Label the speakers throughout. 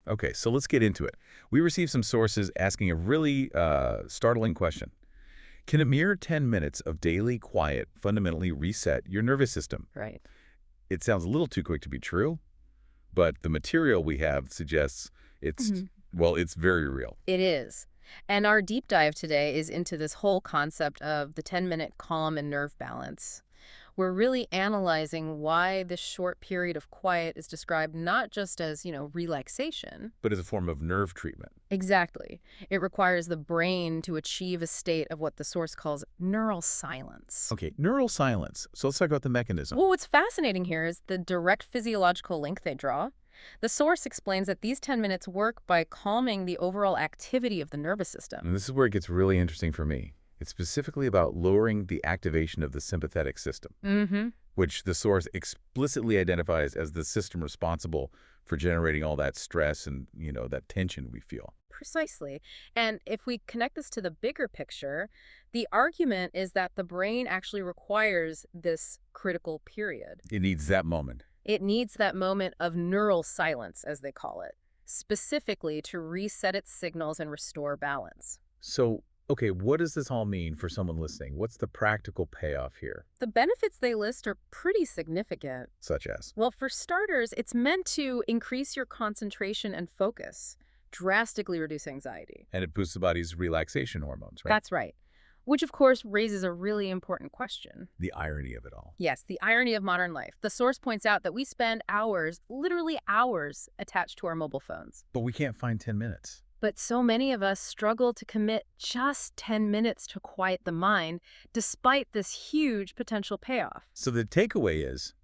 Speaker 1: Okay, so let's get into it. We received some sources asking a really startling question. Can a mere 10 minutes of daily quiet fundamentally reset your nervous system?
Speaker 2: Right.
Speaker 1: It sounds a little too quick to be true, but the material we have suggests it's,
Speaker 2: Mhm.
Speaker 1: well, it's very real.
Speaker 2: It is. And our deep dive today is into this whole concept of the 10-minute calm and nerve balance. We're really analyzing why this short period of quiet is described not just as, relaxation.
Speaker 1: But as a form of nerve treatment.
Speaker 2: Exactly. It requires the brain to achieve a state of what the source calls neural silence.
Speaker 1: Okay, neural silence. So let's talk about the mechanism.
Speaker 2: Well, what's fascinating here is the direct physiological link they draw. The source explains that these 10 minutes work by calming the overall activity of the nervous system.
Speaker 1: And this is where it gets really interesting for me. It's specifically about lowering the activation of the sympathetic system,
Speaker 2: Mm-hmm.
Speaker 1: which the source explicitly identifies as the system responsible for generating all that stress and, that tension we feel.
Speaker 2: Precisely. And if we connect this to the bigger picture, the argument is that the brain actually requires this critical period.
Speaker 1: It needs that moment.
Speaker 2: It needs that moment of neural silence, as they call it, specifically to reset its signals and restore balance.
Speaker 1: So, okay, what does this all mean for someone listening? What's the practical payoff here,
Speaker 2: The benefits they list are pretty significant.
Speaker 1: such as?
Speaker 2: Well, for starters, it's meant to increase your concentration and focus, drastically reduce anxiety.
Speaker 1: And it boosts the body's relaxation hormones, right?
Speaker 2: That's right. Which, of course, raises a really important question.
Speaker 1: The irony of it all.
Speaker 2: Yes, the irony of modern life. The source points out that we spend hours, literally hours, attached to our mobile phones.
Speaker 1: But we can't find 10 minutes.
Speaker 2: But so many of us struggle to commit just 10 minutes to quiet the mind, despite this huge potential payoff.
Speaker 1: So the takeaway is,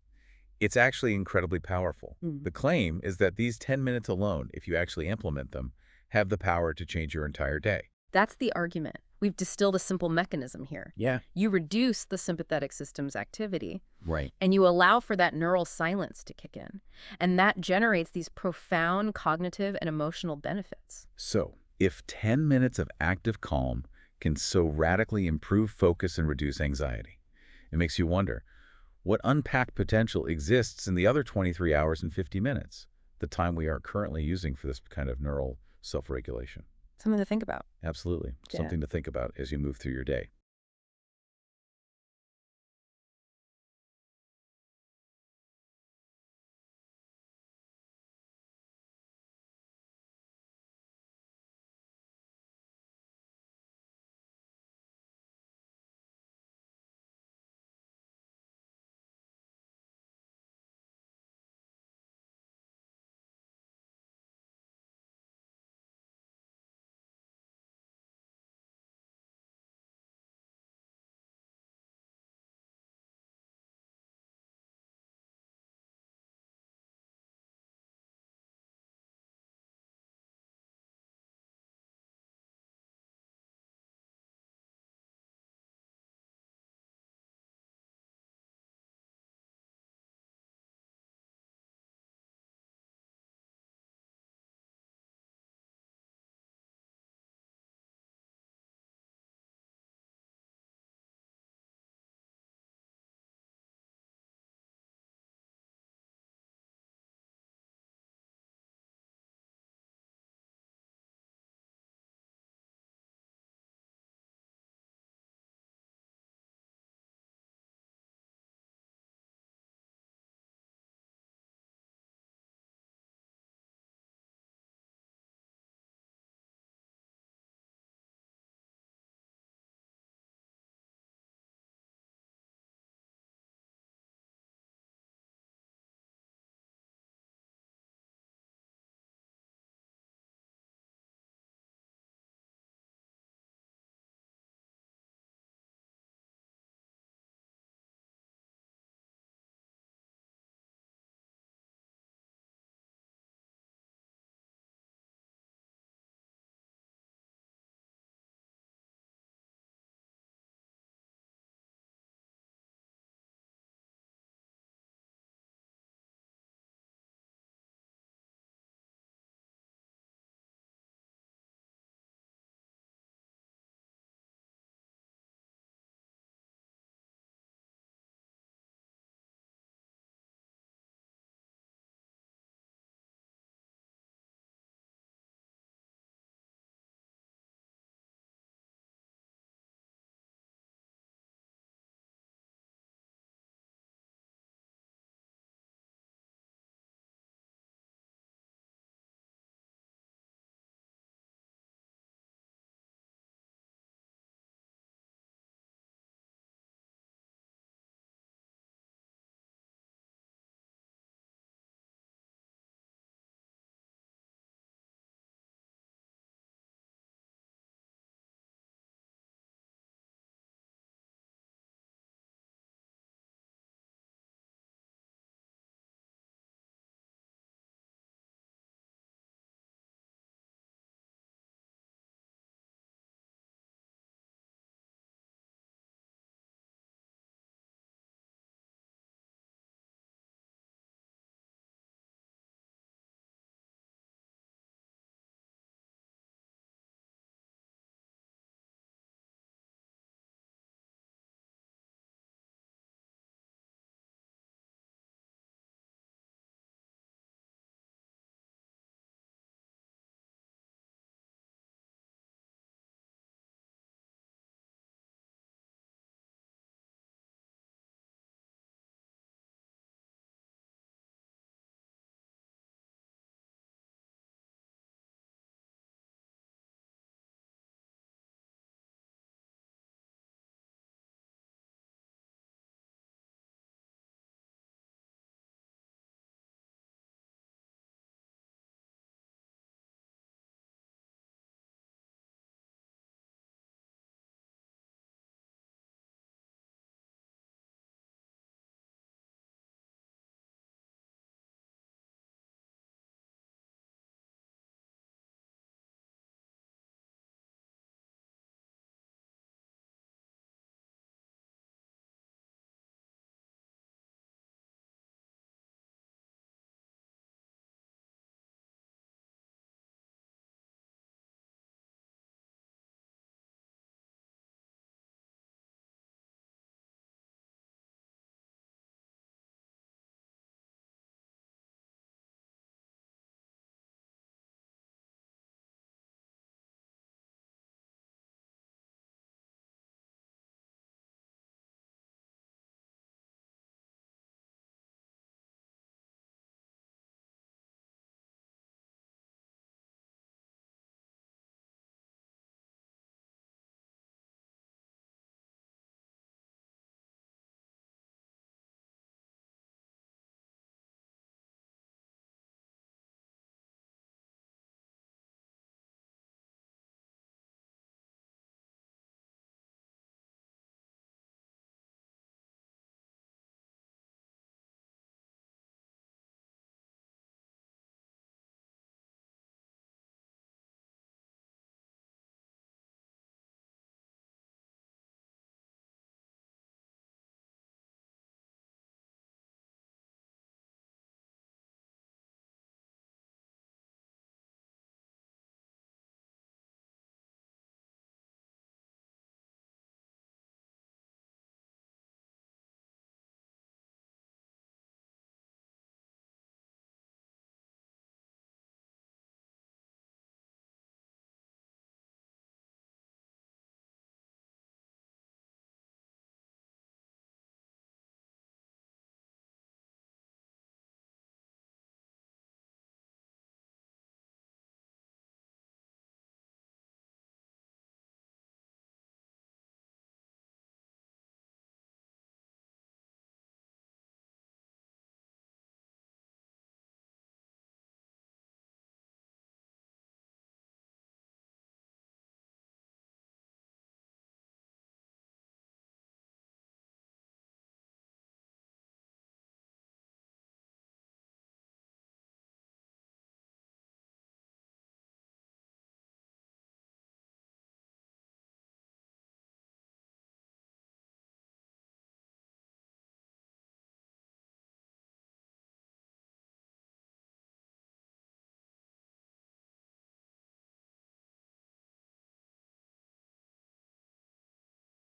Speaker 1: it's actually incredibly powerful.
Speaker 2: Mm.
Speaker 1: The claim is that these 10 minutes alone, if you actually implement them, have the power to change your entire day.
Speaker 2: That's the argument. We've distilled a simple mechanism here.
Speaker 1: Yeah.
Speaker 2: You reduce the sympathetic system's activity,
Speaker 1: Right.
Speaker 2: and you allow for that neural silence to kick in. And that generates these profound cognitive and emotional benefits.
Speaker 1: So, if 10 minutes of active calm can so radically improve focus and reduce anxiety, it makes you wonder, what unpacked potential exists in the other 23 hours and 50 minutes, the time we are currently using for this kind of neural self-regulation?
Speaker 2: Something to think about.
Speaker 1: Absolutely.
Speaker 2: Yeah.
Speaker 1: Something to think about as you move through your day.